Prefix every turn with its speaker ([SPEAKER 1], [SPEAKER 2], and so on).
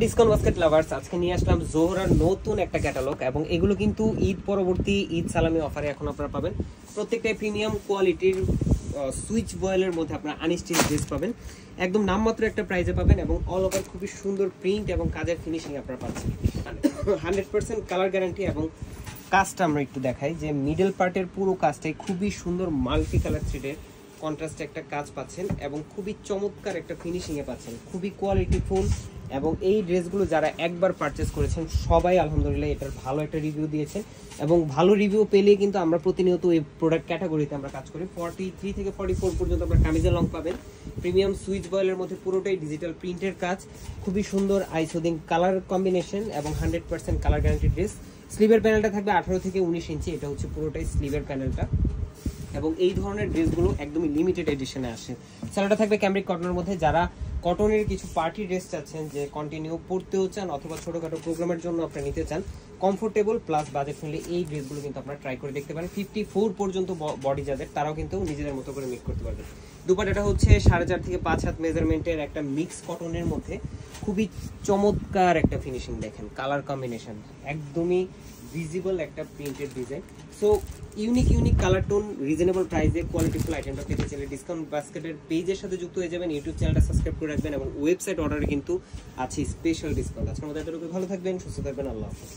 [SPEAKER 1] Discount basket lovers আজকে নিয়ে আসলাম জোহরার নতুন একটা ক্যাটালগ এবং এগুলো কিন্তু ঈদ পরবর্তী ঈদ সালামি অফারে এখন আপনারা পাবেন। প্রত্যেকটাই প্রিমিয়াম কোয়ালিটির সুইচ বয়েলের মধ্যে আপনারা আনস্টিচ ড্রেস পাবেন, একদম নামমাত্র একটা প্রাইজে পাবেন এবং অল ওভার খুবই সুন্দর প্রিন্ট এবং কাজের ফিনিশিং আপনারা পাচ্ছেন। 100% কালার গ্যারান্টি এবং কাজটা আমরা একটু দেখাই যে মিডল পার্টের পুরো কাজটাই খুবই সুন্দর মাল্টি কালার থ্রেডের কন্ট্রাস্টে একটা কাজ পাচ্ছেন এবং খুবই চমৎকার একটা ফিনিশিংয়ে পাচ্ছেন, খুবই কোয়ালিটিফুল। এবং এই ড্রেসগুলো যারা একবার পারচেস করেছেন সবাই আলহামদুলিল্লাহ এটার ভালো একটা রিভিউ দিয়েছেন এবং ভালো রিভিউ পেলে কিন্তু আমরা প্রতিনিয়ত এই প্রোডাক্ট ক্যাটাগরিতে আমরা কাজ করি। 43 থেকে 44 পর্যন্ত আমরা কামিজের লং পাবেন। প্রিমিয়াম সুইচ বয়েলের মধ্যে পুরোটাই ডিজিটাল প্রিন্টের কাজ, খুবই সুন্দর আইসোদিং কালার কম্বিনেশন এবং 100% কালার গ্যারান্টি ড্রেস। স্লিভের প্যানেলটা থাকবে 18 থেকে 19 ইঞ্চি, এটা হচ্ছে পুরোটাই স্লিভের প্যানেলটা এবং এই ধরনের ড্রেসগুলো একদমই লিমিটেড এডিশনে আসে। স্যালোটা থাকবে ক্যামব্রিক কটনের মধ্যে। যারা কটনের কিছু পার্টি ড্রেস চাচ্ছেন যে কন্টিনিউ পরতেও চান অথবা ছোটোখাটো প্রোগ্রামের জন্য আপনারা নিতে চান, কমফোর্টেবল প্লাস বাজেট ফ্রেন্ডলি এই ড্রেসগুলো কিন্তু আপনারা ট্রাই করে দেখতে পারেন। 54 পর্যন্ত বডি যাদের তারাও কিন্তু নিজেদের মতো করে মেক করতে পারবেন। দুপাট্টাটা হচ্ছে 4.5 থেকে 5 হাত মেজারমেন্টের একটা মিক্স কটনের মধ্যে, খুবই চমৎকার একটা ফিনিশিং দেখেন, কালার কম্বিনেশন একদমই ভিজিবল একটা printed design. So unique colour tone reasonable প্রাইসে কোয়ালিটিফুল আইটেমটা পেতে চাইলে ডিসকাউন্ট বাস্কেটের পেজের সাথে যুক্ত হয়ে যাবেন, ইউটিউব চ্যানেলটা সাবস্ক্রাইব করে রাখবেন এবং ওয়েবসাইট অর্ডারে কিন্তু আছে স্পেশাল ডিসকাউন্ট। আজকের মধ্যে এতটুকু, ভালো থাকবেন, সুস্থ থাকবেন, আল্লাহ হাফেজ।